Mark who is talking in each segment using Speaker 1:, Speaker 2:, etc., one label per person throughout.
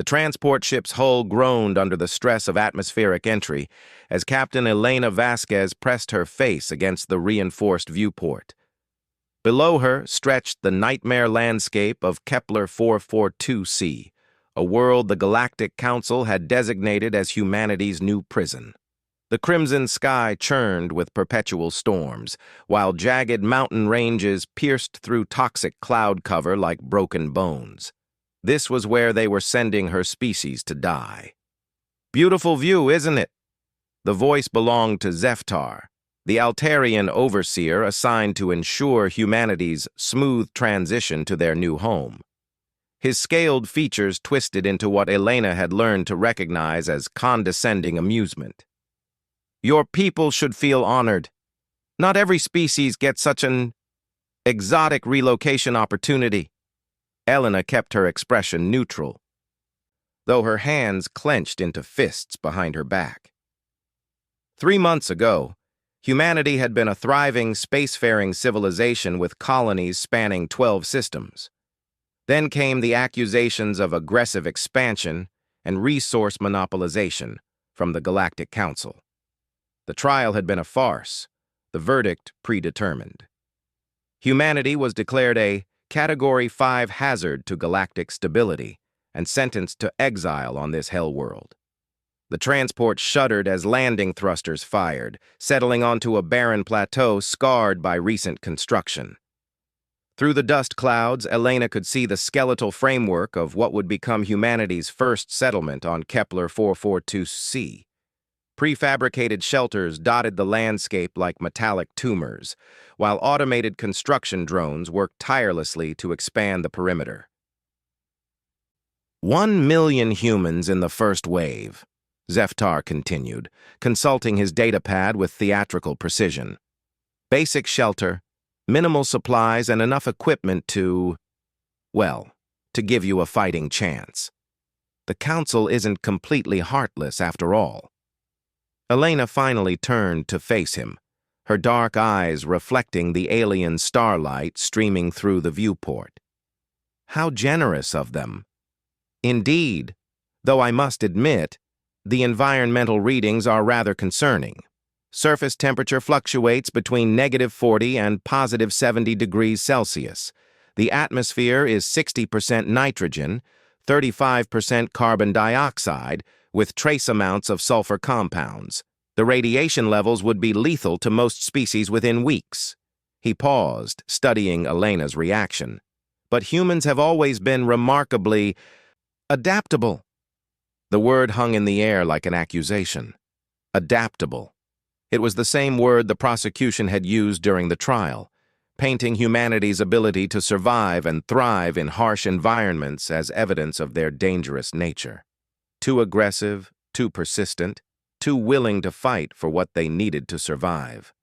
Speaker 1: The transport ship's hull groaned under the stress of atmospheric entry as Captain Elena Vasquez pressed her face against the reinforced viewport. Below her stretched the nightmare landscape of Kepler 442c, a world the Galactic Council had designated as humanity's new prison. The crimson sky churned with perpetual storms, while jagged mountain ranges pierced through toxic cloud cover like broken bones. This was where they were sending her species to die. "Beautiful view, isn't it?" The voice belonged to Zeftar, the Altarian overseer assigned to ensure humanity's smooth transition to their new home. His scaled features twisted into what Elena had learned to recognize as condescending amusement. "Your people should feel honored. Not every species gets such an exotic relocation opportunity." Elena kept her expression neutral, though her hands clenched into fists behind her back. 3 months ago, humanity had been a thriving spacefaring civilization with colonies spanning 12 systems. Then came the accusations of aggressive expansion and resource monopolization from the Galactic Council. The trial had been a farce, the verdict predetermined. Humanity was declared a Category 5 hazard to galactic stability and sentenced to exile on this hell world. The transport shuddered as landing thrusters fired, settling onto a barren plateau scarred by recent construction. Through the dust clouds, Elena could see the skeletal framework of what would become humanity's first settlement on Kepler 442c. Prefabricated shelters dotted the landscape like metallic tumors, while automated construction drones worked tirelessly to expand the perimeter. 1 million humans in the first wave, Zeftar continued, consulting his datapad with theatrical precision. Basic shelter, minimal supplies, and enough equipment to give you a fighting chance. The Council isn't completely heartless after all. Elena finally turned to face him, her dark eyes reflecting the alien starlight streaming through the viewport. How generous of them. Indeed, though I must admit, the environmental readings are rather concerning. Surface temperature fluctuates between -40 and +70 degrees Celsius. The atmosphere is 60% nitrogen, 35% carbon dioxide, with trace amounts of sulfur compounds. The radiation levels would be lethal to most species within weeks. He paused, studying Elena's reaction. But humans have always been remarkably adaptable. The word hung in the air like an accusation. Adaptable. It was the same word the prosecution had used during the trial, painting humanity's ability to survive and thrive in harsh environments as evidence of their dangerous nature. Too aggressive, too persistent, too willing to fight for what they needed to survive.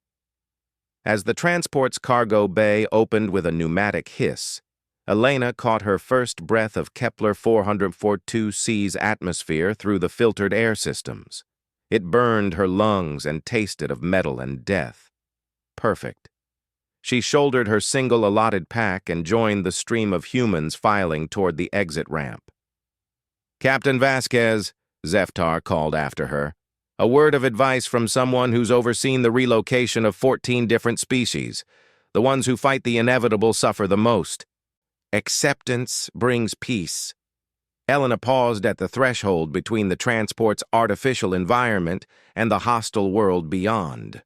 Speaker 1: As the transport's cargo bay opened with a pneumatic hiss, Elena caught her first breath of Kepler 442c's atmosphere through the filtered air systems. It burned her lungs and tasted of metal and death. Perfect. She shouldered her single allotted pack and joined the stream of humans filing toward the exit ramp. "Captain Vasquez," Zeftar called after her. "A word of advice from someone who's overseen the relocation of 14 different species. The ones who fight the inevitable suffer the most. Acceptance brings peace." Elena paused at the threshold between the transport's artificial environment and the hostile world beyond.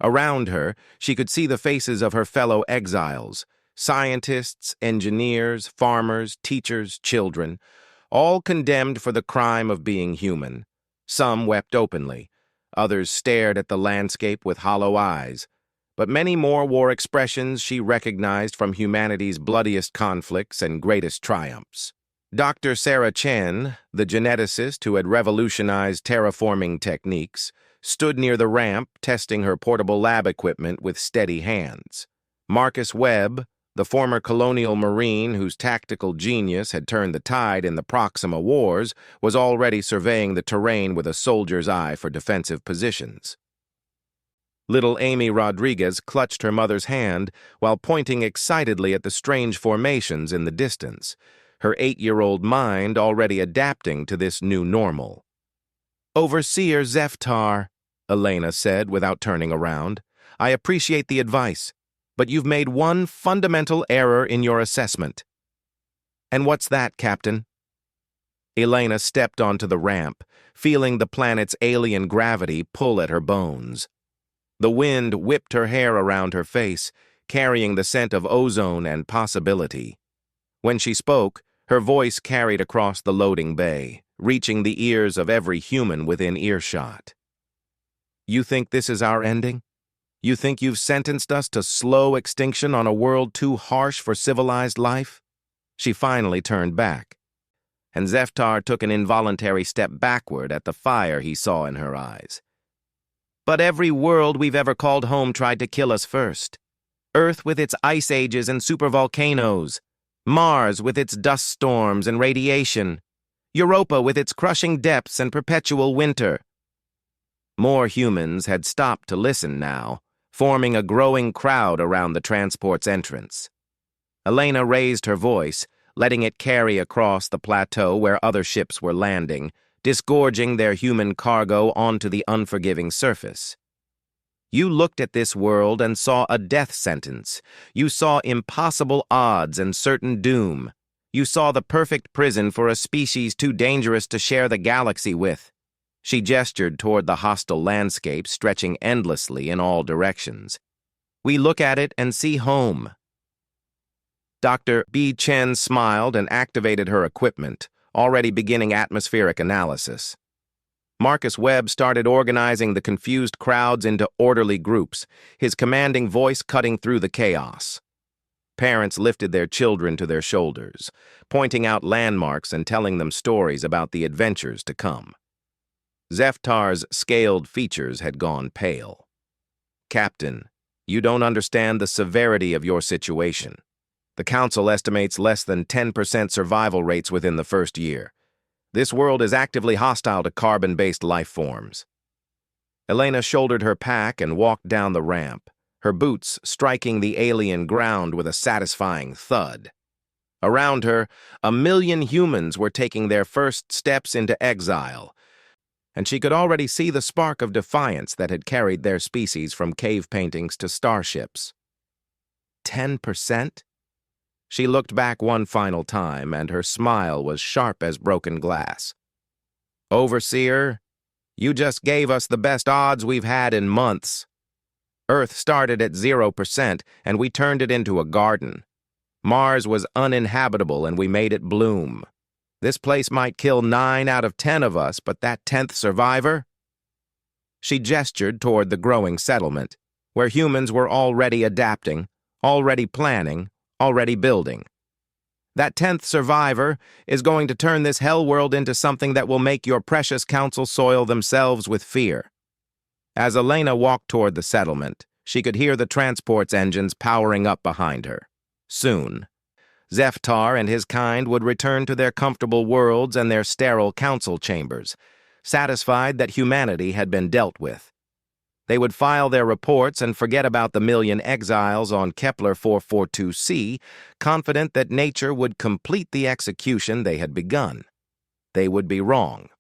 Speaker 1: Around her, she could see the faces of her fellow exiles, scientists, engineers, farmers, teachers, children, all condemned for the crime of being human. Some wept openly, others stared at the landscape with hollow eyes, but many more wore expressions she recognized from humanity's bloodiest conflicts and greatest triumphs. Dr. Sarah Chen, the geneticist who had revolutionized terraforming techniques, stood near the ramp testing her portable lab equipment with steady hands. Marcus Webb, the former colonial marine whose tactical genius had turned the tide in the Proxima Wars, was already surveying the terrain with a soldier's eye for defensive positions. Little Amy Rodriguez clutched her mother's hand while pointing excitedly at the strange formations in the distance. her 8-year-old mind already adapting to this new normal. "Overseer Zeftar," Elena said without turning around, "I appreciate the advice, but you've made one fundamental error in your assessment." "And what's that, Captain?" Elena stepped onto the ramp, feeling the planet's alien gravity pull at her bones. The wind whipped her hair around her face, carrying the scent of ozone and possibility. When she spoke, her voice carried across the loading bay, reaching the ears of every human within earshot. "You think this is our ending? You think you've sentenced us to slow extinction on a world too harsh for civilized life?" She finally turned back, and Zeftar took an involuntary step backward at the fire he saw in her eyes. "But every world we've ever called home tried to kill us first. Earth with its ice ages and supervolcanoes, Mars with its dust storms and radiation, Europa with its crushing depths and perpetual winter." More humans had stopped to listen now, forming a growing crowd around the transport's entrance. Elena raised her voice, letting it carry across the plateau where other ships were landing, disgorging their human cargo onto the unforgiving surface. "You looked at this world and saw a death sentence. You saw impossible odds and certain doom. You saw the perfect prison for a species too dangerous to share the galaxy with." She gestured toward the hostile landscape stretching endlessly in all directions. "We look at it and see home." Dr. B. Chen smiled and activated her equipment, already beginning atmospheric analysis. Marcus Webb started organizing the confused crowds into orderly groups, his commanding voice cutting through the chaos. Parents lifted their children to their shoulders, pointing out landmarks and telling them stories about the adventures to come. Zeftar's scaled features had gone pale. "Captain, you don't understand the severity of your situation. The Council estimates less than 10% survival rates within the first year. This world is actively hostile to carbon-based life forms." Elena shouldered her pack and walked down the ramp, her boots striking the alien ground with a satisfying thud. Around her, 1,000,000 humans were taking their first steps into exile, and she could already see the spark of defiance that had carried their species from cave paintings to starships. 10%? She looked back one final time, and her smile was sharp as broken glass. "Overseer, you just gave us the best odds we've had in months. Earth started at 0%, and we turned it into a garden. Mars was uninhabitable, and we made it bloom. This place might kill 9 out of 10 of us, but that 10th survivor?" She gestured toward the growing settlement, where humans were already adapting, already planning, already building. "That 10th survivor is going to turn this hell world into something that will make your precious council soil themselves with fear." As Elena walked toward the settlement, she could hear the transport's engines powering up behind her. Soon, Zeftar and his kind would return to their comfortable worlds and their sterile council chambers, satisfied that humanity had been dealt with. They would file their reports and forget about the 1,000,000 exiles on Kepler 442c, confident that nature would complete the execution they had begun. They would be wrong.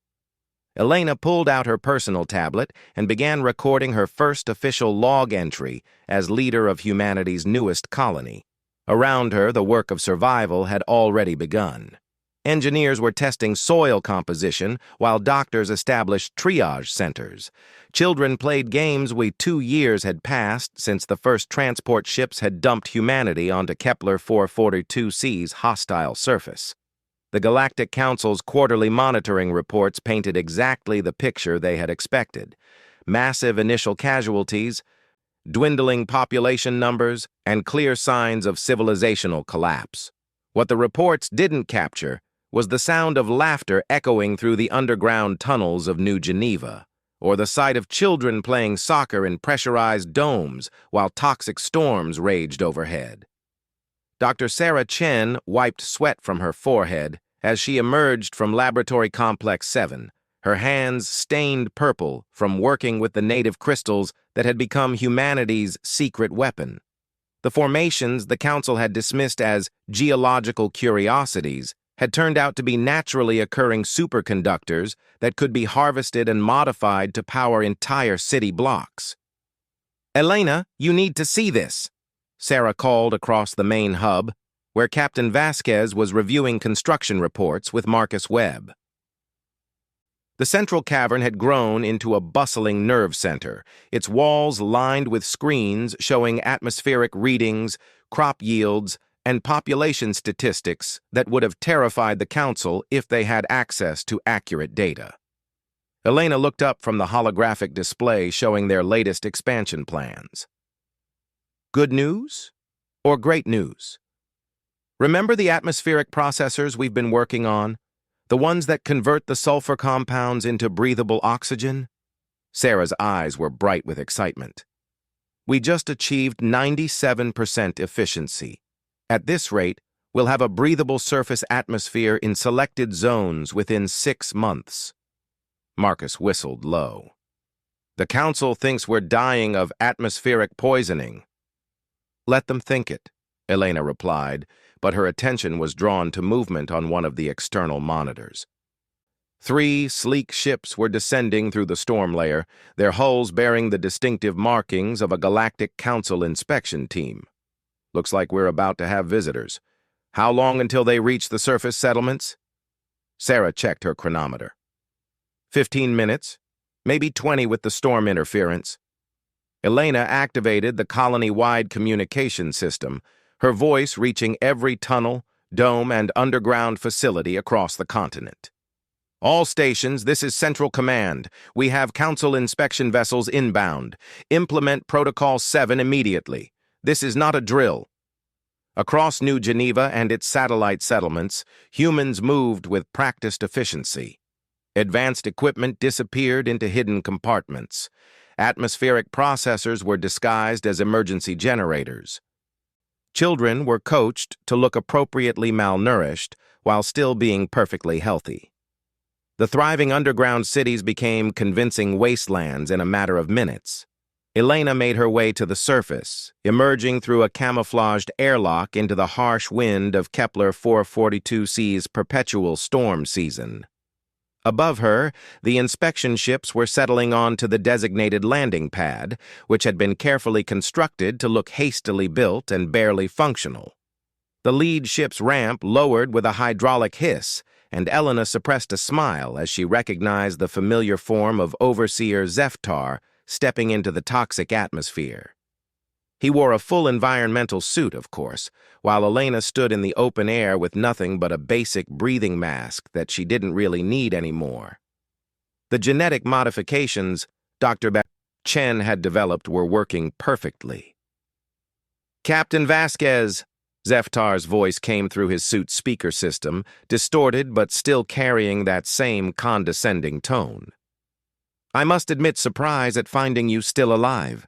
Speaker 1: Elena pulled out her personal tablet and began recording her first official log entry as leader of humanity's newest colony. Around her, the work of survival had already begun. Engineers were testing soil composition, while doctors established triage centers. Children played games where 2 years had passed since the first transport ships had dumped humanity onto Kepler 442c's hostile surface. The Galactic Council's quarterly monitoring reports painted exactly the picture they had expected. Massive initial casualties, dwindling population numbers, and clear signs of civilizational collapse. What the reports didn't capture was the sound of laughter echoing through the underground tunnels of New Geneva, or the sight of children playing soccer in pressurized domes while toxic storms raged overhead. Dr. Sarah Chen wiped sweat from her forehead as she emerged from Laboratory Complex 7, her hands stained purple from working with the native crystals that had become humanity's secret weapon. The formations the Council had dismissed as geological curiosities had turned out to be naturally occurring superconductors that could be harvested and modified to power entire city blocks. "Elena, you need to see this," Sarah called across the main hub, where Captain Vasquez was reviewing construction reports with Marcus Webb. The central cavern had grown into a bustling nerve center, its walls lined with screens showing atmospheric readings, crop yields, and population statistics that would have terrified the Council if they had access to accurate data. Elena looked up from the holographic display showing their latest expansion plans. Good news or great news? Remember the atmospheric processors we've been working on? The ones that convert the sulfur compounds into breathable oxygen? Sarah's eyes were bright with excitement. We just achieved 97% efficiency. At this rate, we'll have a breathable surface atmosphere in selected zones within 6 months. Marcus whistled low. The Council thinks we're dying of atmospheric poisoning. Let them think it, Elena replied, but her attention was drawn to movement on one of the external monitors. 3 sleek ships were descending through the storm layer, their hulls bearing the distinctive markings of a Galactic Council inspection team. Looks like we're about to have visitors. How long until they reach the surface settlements? Sarah checked her chronometer. 15 minutes, maybe 20 with the storm interference. Elena activated the colony-wide communication system, her voice reaching every tunnel, dome, and underground facility across the continent. All stations, this is Central Command. We have Council inspection vessels inbound. Implement Protocol 7 immediately. This is not a drill. Across New Geneva and its satellite settlements, humans moved with practiced efficiency. Advanced equipment disappeared into hidden compartments. Atmospheric processors were disguised as emergency generators. Children were coached to look appropriately malnourished while still being perfectly healthy. The thriving underground cities became convincing wastelands in a matter of minutes. Elena made her way to the surface, emerging through a camouflaged airlock into the harsh wind of Kepler 442c's perpetual storm season. Above her, the inspection ships were settling onto the designated landing pad, which had been carefully constructed to look hastily built and barely functional. The lead ship's ramp lowered with a hydraulic hiss, and Elena suppressed a smile as she recognized the familiar form of Overseer Zeftar stepping into the toxic atmosphere. He wore a full environmental suit, of course, while Elena stood in the open air with nothing but a basic breathing mask that she didn't really need anymore. The genetic modifications Dr. Chen had developed were working perfectly. "Captain Vasquez," Zeftar's voice came through his suit's speaker system, distorted but still carrying that same condescending tone. "I must admit surprise at finding you still alive.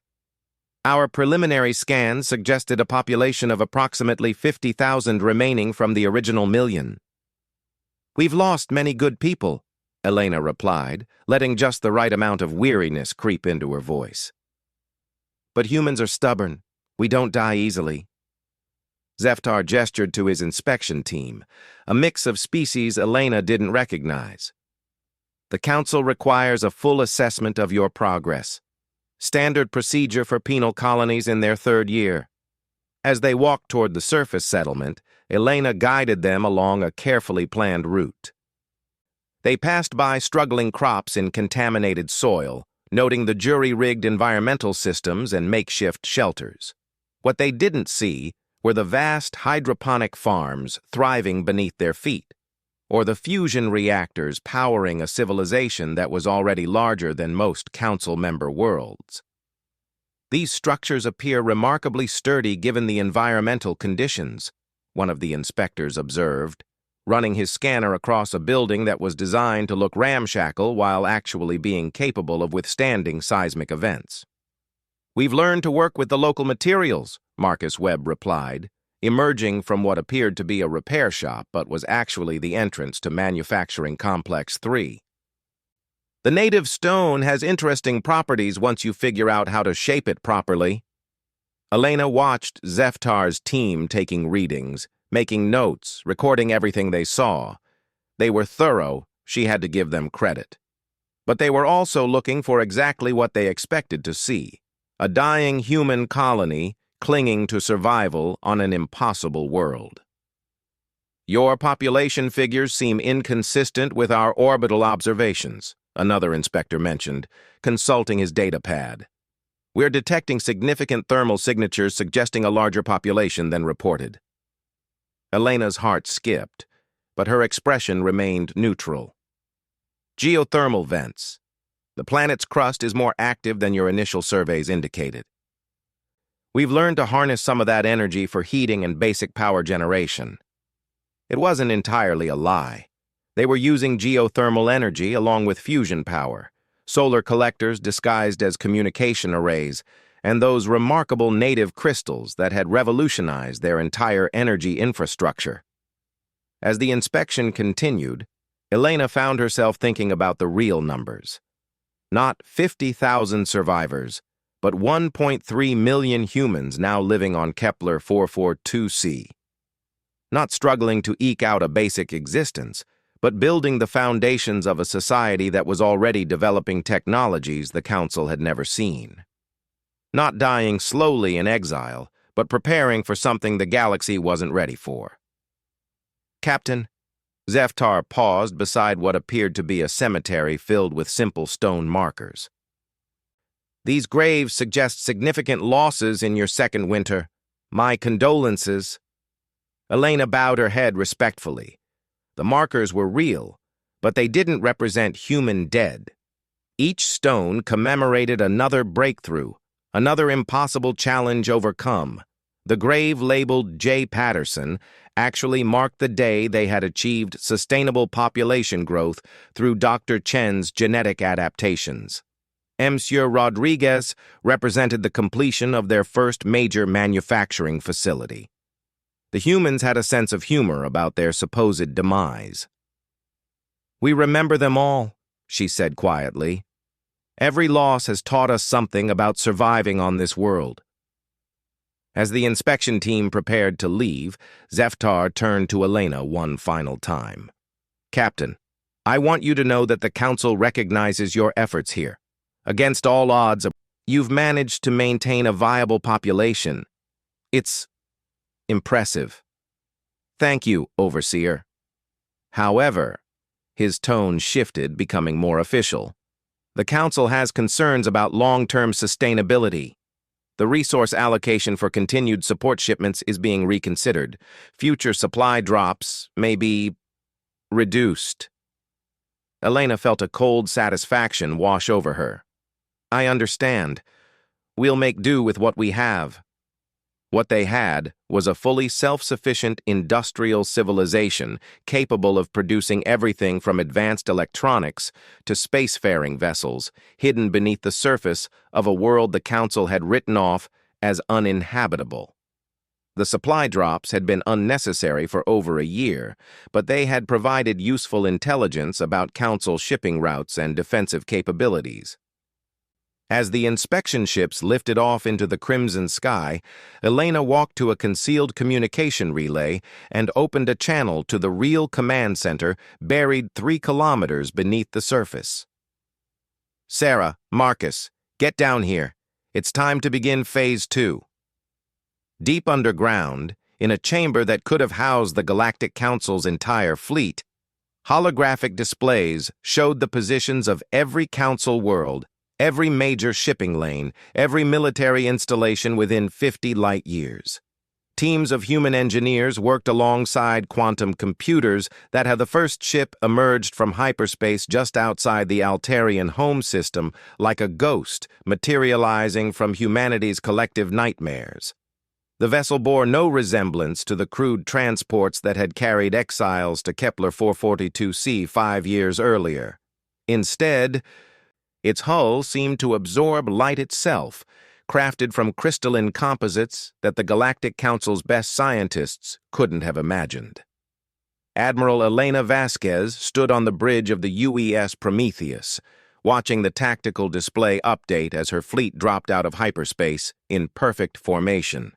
Speaker 1: Our preliminary scans suggested a population of approximately 50,000 remaining from the original million." "We've lost many good people," Elena replied, letting just the right amount of weariness creep into her voice. "But humans are stubborn. We don't die easily." Zeftar gestured to his inspection team, a mix of species Elena didn't recognize. "The Council requires a full assessment of your progress. Standard procedure for penal colonies in their 3rd year." As they walked toward the surface settlement, Elena guided them along a carefully planned route. They passed by struggling crops in contaminated soil, noting the jury-rigged environmental systems and makeshift shelters. What they didn't see were the vast hydroponic farms thriving beneath their feet, or the fusion reactors powering a civilization that was already larger than most Council member worlds. "These structures appear remarkably sturdy given the environmental conditions," one of the inspectors observed, running his scanner across a building that was designed to look ramshackle while actually being capable of withstanding seismic events. "We've learned to work with the local materials," Marcus Webb replied, emerging from what appeared to be a repair shop but was actually the entrance to Manufacturing Complex 3. "The native stone has interesting properties once you figure out how to shape it properly." Elena watched Zeftar's team taking readings, making notes, recording everything they saw. They were thorough, she had to give them credit. But they were also looking for exactly what they expected to see: a dying human colony clinging to survival on an impossible world. "Your population figures seem inconsistent with our orbital observations," another inspector mentioned, consulting his data pad. "We're detecting significant thermal signatures suggesting a larger population than reported." Elena's heart skipped, but her expression remained neutral. "Geothermal vents. The planet's crust is more active than your initial surveys indicated. We've learned to harness some of that energy for heating and basic power generation." It wasn't entirely a lie. They were using geothermal energy along with fusion power, solar collectors disguised as communication arrays, and those remarkable native crystals that had revolutionized their entire energy infrastructure. As the inspection continued, Elena found herself thinking about the real numbers. Not 50,000 survivors, but 1.3 million humans now living on Kepler 442c. Not struggling to eke out a basic existence, but building the foundations of a society that was already developing technologies the Council had never seen. Not dying slowly in exile, but preparing for something the galaxy wasn't ready for. "Captain," Zeftar paused beside what appeared to be a cemetery filled with simple stone markers. "These graves suggest significant losses in your second winter. My condolences." Elena bowed her head respectfully. The markers were real, but they didn't represent human dead. Each stone commemorated another breakthrough, another impossible challenge overcome. The grave labeled J. Patterson actually marked the day they had achieved sustainable population growth through Dr. Chen's genetic adaptations. Monsieur Rodriguez represented the completion of their first major manufacturing facility. The humans had a sense of humor about their supposed demise. "We remember them all," she said quietly. "Every loss has taught us something about surviving on this world." As the inspection team prepared to leave, Zeftar turned to Elena one final time. "Captain, I want you to know that the Council recognizes your efforts here. Against all odds, you've managed to maintain a viable population. It's impressive. Thank you, Overseer." However, his tone shifted, becoming more official. "The Council has concerns about long-term sustainability. The resource allocation for continued support shipments is being reconsidered. Future supply drops may be reduced." Elena felt a cold satisfaction wash over her. "I understand. We'll make do with what we have." What they had was a fully self-sufficient industrial civilization capable of producing everything from advanced electronics to spacefaring vessels, hidden beneath the surface of a world the Council had written off as uninhabitable. The supply drops had been unnecessary for over a year, but they had provided useful intelligence about Council shipping routes and defensive capabilities. As the inspection ships lifted off into the crimson sky, Elena walked to a concealed communication relay and opened a channel to the real command center buried 3 kilometers beneath the surface. "Sarah, Marcus, get down here. It's time to begin Phase 2. Deep underground, in a chamber that could have housed the Galactic Council's entire fleet, holographic displays showed the positions of every Council world, every major shipping lane, every military installation within 50 light years. Teams of human engineers worked alongside quantum computers that had the first ship emerged from hyperspace just outside the Altarian home system like a ghost materializing from humanity's collective nightmares. The vessel bore no resemblance to the crude transports that had carried exiles to Kepler 442c 5 years earlier. Instead, its hull seemed to absorb light itself, crafted from crystalline composites that the Galactic Council's best scientists couldn't have imagined. Admiral Elena Vasquez stood on the bridge of the UES Prometheus, watching the tactical display update as her fleet dropped out of hyperspace in perfect formation.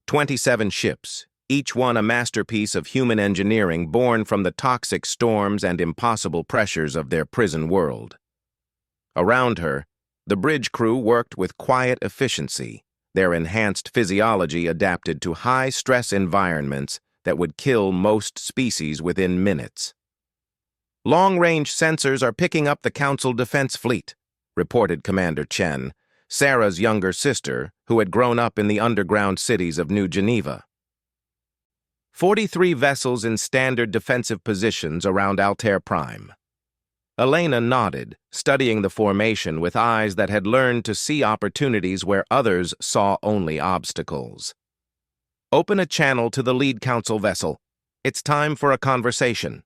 Speaker 1: 27 ships, each one a masterpiece of human engineering born from the toxic storms and impossible pressures of their prison world. Around her, the bridge crew worked with quiet efficiency, their enhanced physiology adapted to high-stress environments that would kill most species within minutes. "Long-range sensors are picking up the Council Defense Fleet," reported Commander Chen, Sarah's younger sister, who had grown up in the underground cities of New Geneva. 43 vessels in standard defensive positions around Altair Prime. Elena nodded, studying the formation with eyes that had learned to see opportunities where others saw only obstacles. "Open a channel to the lead council vessel. It's time for a conversation."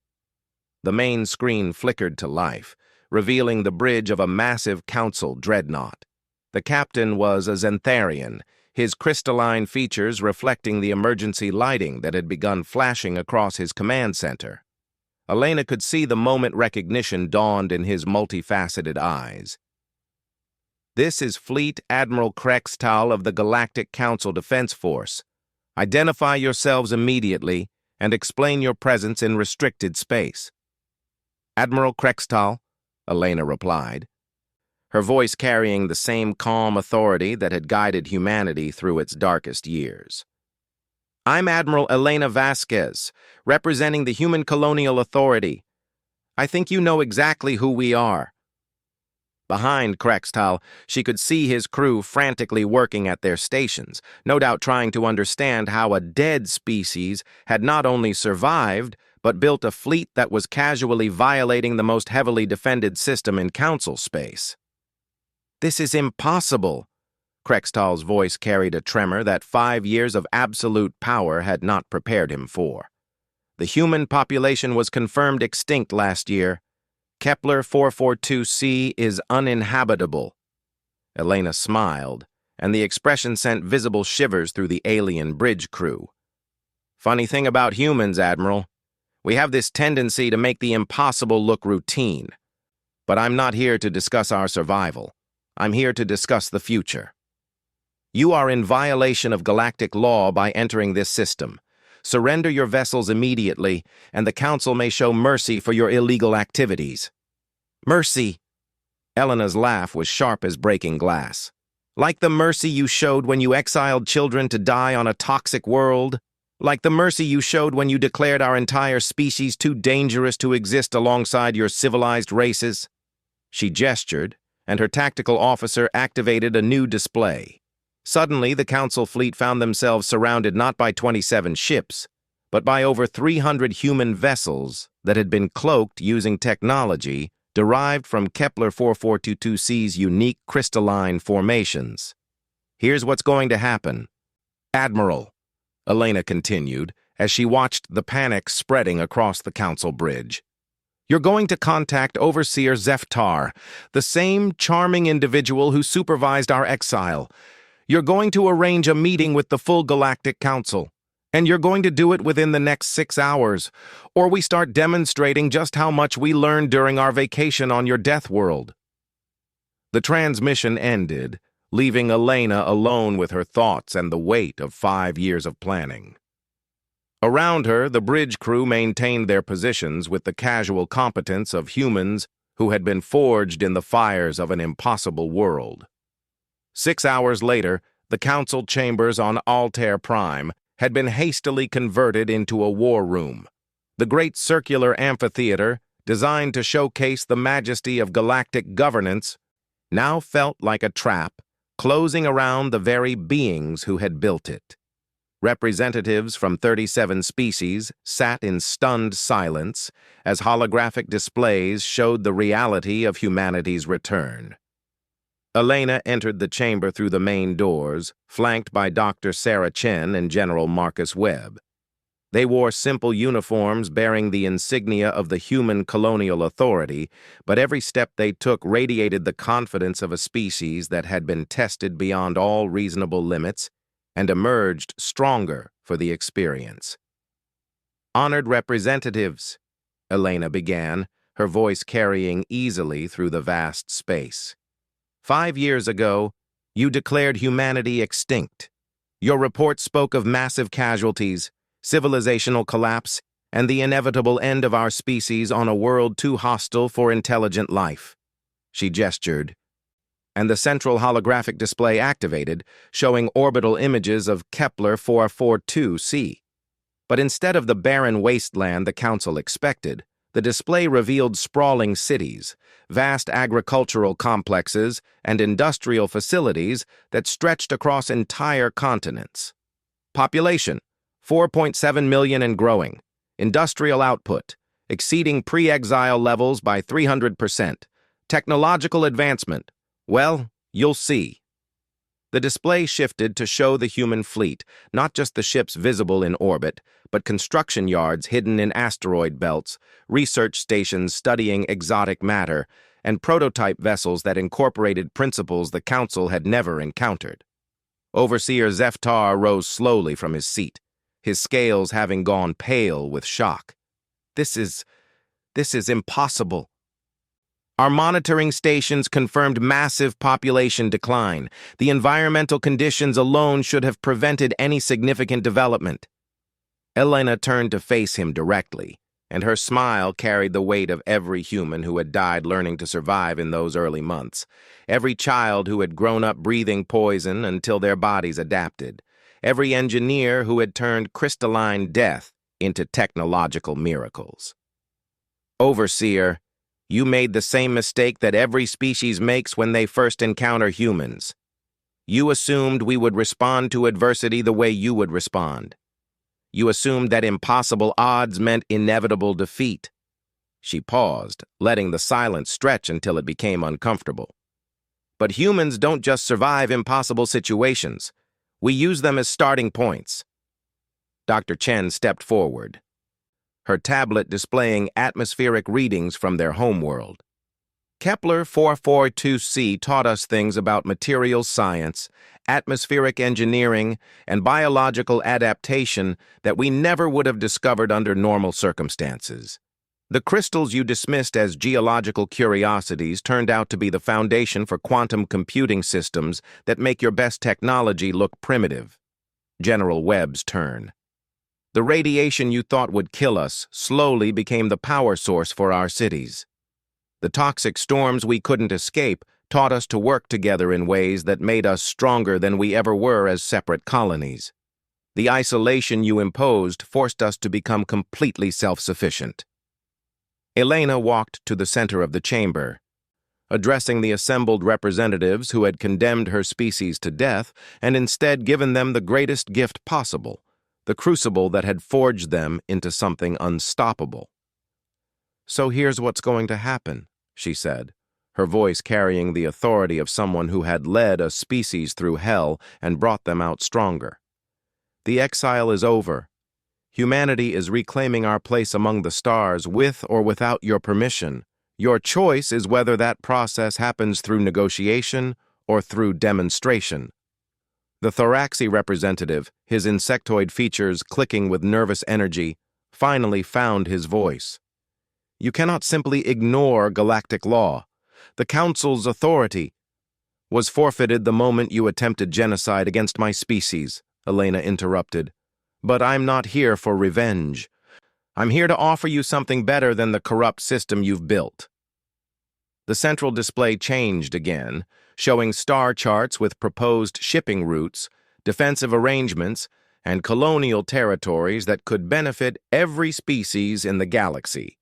Speaker 1: The main screen flickered to life, revealing the bridge of a massive council dreadnought. The captain was a Xantharian, his crystalline features reflecting the emergency lighting that had begun flashing across his command center. Elena could see the moment recognition dawned in his multifaceted eyes. "This is Fleet Admiral Krextal of the Galactic Council Defense Force. Identify yourselves immediately and explain your presence in restricted space." "Admiral Krextal," Elena replied, her voice carrying the same calm authority that had guided humanity through its darkest years. "I'm Admiral Elena Vasquez, representing the Human Colonial Authority. I think you know exactly who we are." Behind Krextal, she could see his crew frantically working at their stations, no doubt trying to understand how a dead species had not only survived, but built a fleet that was casually violating the most heavily defended system in Council space. "This is impossible." Krextal's voice carried a tremor that 5 years of absolute power had not prepared him for. "The human population was confirmed extinct last year. Kepler 442c is uninhabitable." Elena smiled, and the expression sent visible shivers through the alien bridge crew. "Funny thing about humans, Admiral. We have this tendency to make the impossible look routine. But I'm not here to discuss our survival. I'm here to discuss the future. You are in violation of galactic law by entering this system. Surrender your vessels immediately, and the Council may show mercy for your illegal activities." "Mercy?" Elena's laugh was sharp as breaking glass. "Like the mercy you showed when you exiled children to die on a toxic world? Like the mercy you showed when you declared our entire species too dangerous to exist alongside your civilized races?" She gestured, and her tactical officer activated a new display. Suddenly, the Council fleet found themselves surrounded not by 27 ships, but by over 300 human vessels that had been cloaked using technology derived from Kepler 4422c's unique crystalline formations. "Here's what's going to happen. Admiral," Elena continued, as she watched the panic spreading across the Council bridge. "You're going to contact Overseer Zeftar, the same charming individual who supervised our exile. You're going to arrange a meeting with the full Galactic Council, and you're going to do it within the next 6 hours, or we start demonstrating just how much we learned during our vacation on your death world." The transmission ended, leaving Elena alone with her thoughts and the weight of 5 years of planning. Around her, the bridge crew maintained their positions with the casual competence of humans who had been forged in the fires of an impossible world. 6 hours later, the council chambers on Altair Prime had been hastily converted into a war room. The great circular amphitheater, designed to showcase the majesty of galactic governance, now felt like a trap, closing around the very beings who had built it. Representatives from 37 species sat in stunned silence as holographic displays showed the reality of humanity's return. Elena entered the chamber through the main doors, flanked by Dr. Sarah Chen and General Marcus Webb. They wore simple uniforms bearing the insignia of the Human Colonial Authority, but every step they took radiated the confidence of a species that had been tested beyond all reasonable limits and emerged stronger for the experience. "Honored representatives," Elena began, her voice carrying easily through the vast space. 5 years ago, you declared humanity extinct. Your report spoke of massive casualties, civilizational collapse, and the inevitable end of our species on a world too hostile for intelligent life. She gestured, and the central holographic display activated, showing orbital images of Kepler 442c. But instead of the barren wasteland the Council expected, the display revealed sprawling cities, vast agricultural complexes, and industrial facilities that stretched across entire continents. Population, 4.7 million and growing. Industrial output, exceeding pre-exile levels by 300%. Technological advancement, well, you'll see. The display shifted to show the human fleet, not just the ships visible in orbit, but construction yards hidden in asteroid belts, research stations studying exotic matter, and prototype vessels that incorporated principles the Council had never encountered. Overseer Zeftar rose slowly from his seat, his scales having gone pale with shock. This is impossible. Our monitoring stations confirmed massive population decline. The environmental conditions alone should have prevented any significant development. Elena turned to face him directly, and her smile carried the weight of every human who had died learning to survive in those early months, every child who had grown up breathing poison until their bodies adapted, every engineer who had turned crystalline death into technological miracles. Overseer, you made the same mistake that every species makes when they first encounter humans. You assumed we would respond to adversity the way you would respond. You assumed that impossible odds meant inevitable defeat. She paused, letting the silence stretch until it became uncomfortable. But humans don't just survive impossible situations. We use them as starting points. Dr. Chen stepped forward, her tablet displaying atmospheric readings from their homeworld. Kepler 442c taught us things about materials science, atmospheric engineering, and biological adaptation that we never would have discovered under normal circumstances. The crystals you dismissed as geological curiosities turned out to be the foundation for quantum computing systems that make your best technology look primitive. General Webb's turn. The radiation you thought would kill us slowly became the power source for our cities. The toxic storms we couldn't escape taught us to work together in ways that made us stronger than we ever were as separate colonies. The isolation you imposed forced us to become completely self-sufficient. Elena walked to the center of the chamber, addressing the assembled representatives who had condemned her species to death and instead given them the greatest gift possible, the crucible that had forged them into something unstoppable. So here's what's going to happen, she said, her voice carrying the authority of someone who had led a species through hell and brought them out stronger. The exile is over. Humanity is reclaiming our place among the stars with or without your permission. Your choice is whether that process happens through negotiation or through demonstration. The thoraxy representative, his insectoid features clicking with nervous energy, finally found his voice. You cannot simply ignore galactic law. The Council's authority was forfeited the moment you attempted genocide against my species, Elena interrupted. But I'm not here for revenge. I'm here to offer you something better than the corrupt system you've built. The central display changed again, showing star charts with proposed shipping routes, defensive arrangements, and colonial territories that could benefit every species in the galaxy.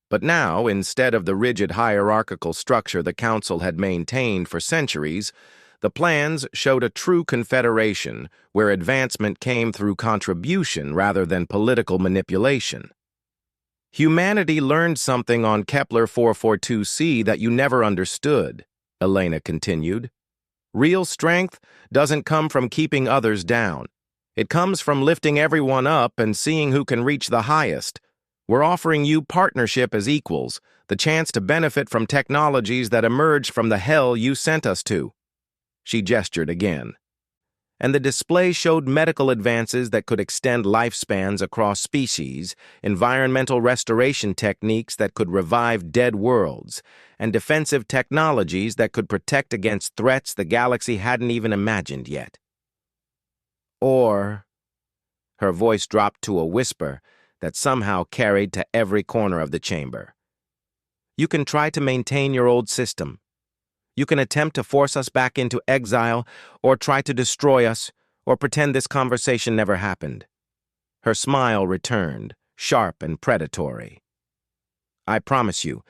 Speaker 1: But now, instead of the rigid hierarchical structure the Council had maintained for centuries, the plans showed a true confederation where advancement came through contribution rather than political manipulation. Humanity learned something on Kepler 442c that you never understood, Elena continued. Real strength doesn't come from keeping others down. It comes from lifting everyone up and seeing who can reach the highest. We're offering you partnership as equals, the chance to benefit from technologies that emerged from the hell you sent us to. She gestured again. And the display showed medical advances that could extend lifespans across species, environmental restoration techniques that could revive dead worlds, and defensive technologies that could protect against threats the galaxy hadn't even imagined yet. Or, Her voice dropped to a whisper that somehow carried to every corner of the chamber. "You can try to maintain your old system. You can attempt to force us back into exile, or try to destroy us, or pretend this conversation never happened." Her smile returned, sharp and predatory. "I promise you,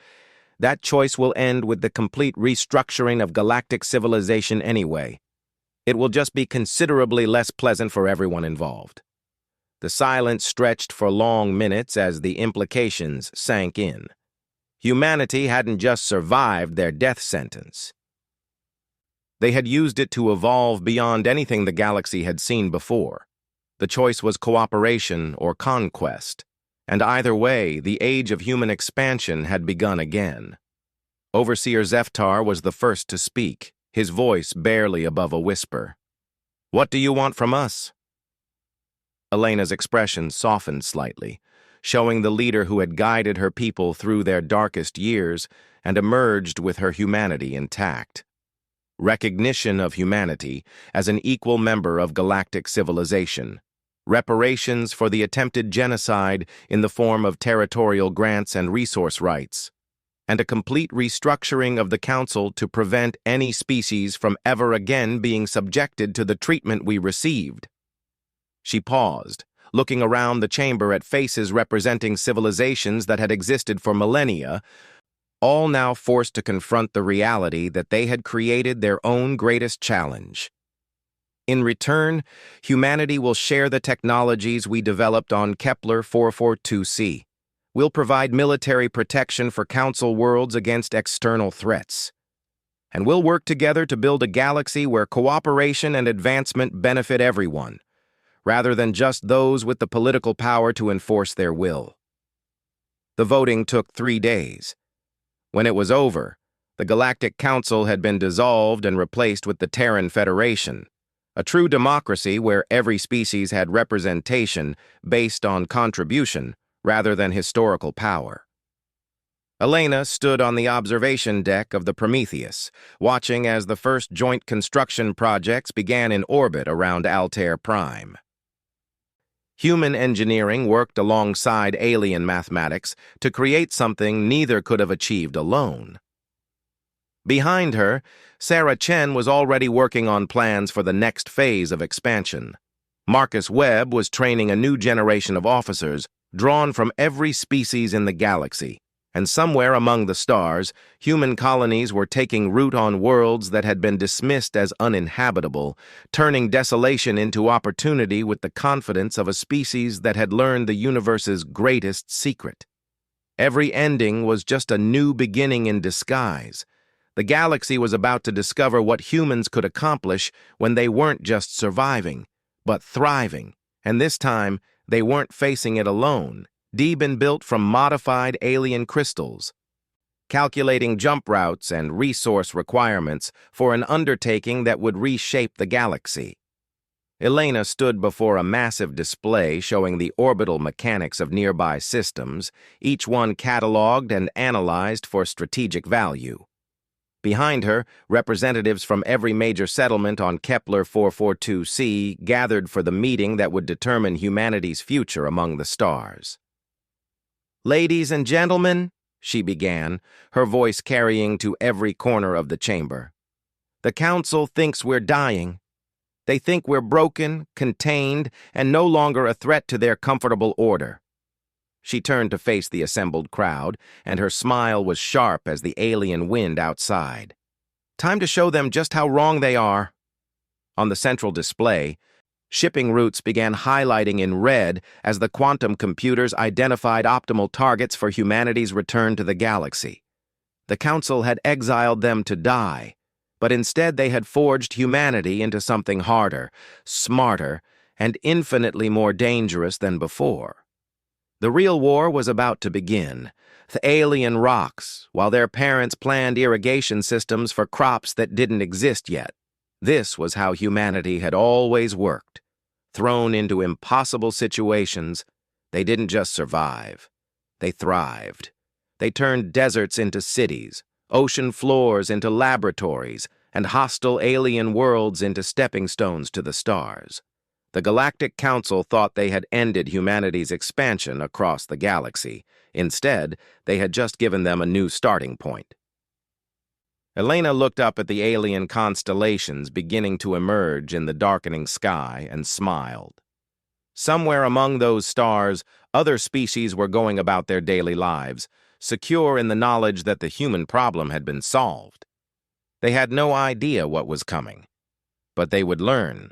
Speaker 1: that choice will end with the complete restructuring of galactic civilization anyway. It will just be considerably less pleasant for everyone involved." The silence stretched for long minutes as the implications sank in. Humanity hadn't just survived their death sentence. They had used it to evolve beyond anything the galaxy had seen before. The choice was cooperation or conquest, and either way, the age of human expansion had begun again. Overseer Zeftar was the first to speak, his voice barely above a whisper. "What do you want from us?" Elena's expression softened slightly, showing the leader who had guided her people through their darkest years and emerged with her humanity intact. Recognition of humanity as an equal member of galactic civilization, reparations for the attempted genocide in the form of territorial grants and resource rights, and a complete restructuring of the Council to prevent any species from ever again being subjected to the treatment we received. She paused, looking around the chamber at faces representing civilizations that had existed for millennia, all now forced to confront the reality that they had created their own greatest challenge. In return, humanity will share the technologies we developed on Kepler 442c. We'll provide military protection for Council worlds against external threats. And we'll work together to build a galaxy where cooperation and advancement benefit everyone, rather than just those with the political power to enforce their will. The voting took 3 days. When it was over, the Galactic Council had been dissolved and replaced with the Terran Federation, a true democracy where every species had representation based on contribution rather than historical power. Elena stood on the observation deck of the Prometheus, watching as the first joint construction projects began in orbit around Altair Prime. Human engineering worked alongside alien mathematics to create something neither could have achieved alone. Behind her, Sarah Chen was already working on plans for the next phase of expansion. Marcus Webb was training a new generation of officers drawn from every species in the galaxy, and somewhere among the stars, human colonies were taking root on worlds that had been dismissed as uninhabitable, turning desolation into opportunity with the confidence of a species that had learned the universe's greatest secret. Every ending was just a new beginning in disguise. The galaxy was about to discover what humans could accomplish when they weren't just surviving, but thriving, and this time they weren't facing it alone. Deben built from modified alien crystals, calculating jump routes and resource requirements for an undertaking that would reshape the galaxy. Elena stood before a massive display showing the orbital mechanics of nearby systems, each one cataloged and analyzed for strategic value. Behind her, representatives from every major settlement on Kepler 442c gathered for the meeting that would determine humanity's future among the stars. "Ladies and gentlemen," she began, her voice carrying to every corner of the chamber, "the Council thinks we're dying. They think we're broken, contained, and no longer a threat to their comfortable order." She turned to face the assembled crowd, and her smile was sharp as the alien wind outside. "Time to show them just how wrong they are." On the central display, shipping routes began highlighting in red as the quantum computers identified optimal targets for humanity's return to the galaxy. The Council had exiled them to die, but instead they had forged humanity into something harder, smarter, and infinitely more dangerous than before. The real war was about to begin. The alien rocks, while their parents planned irrigation systems for crops that didn't exist yet. This was how humanity had always worked. Thrown into impossible situations, they didn't just survive. They thrived. They turned deserts into cities, ocean floors into laboratories, and hostile alien worlds into stepping stones to the stars. The Galactic Council thought they had ended humanity's expansion across the galaxy. Instead, they had just given them a new starting point. Elena looked up at the alien constellations beginning to emerge in the darkening sky and smiled. Somewhere among those stars, other species were going about their daily lives, secure in the knowledge that the human problem had been solved. They had no idea what was coming, but they would learn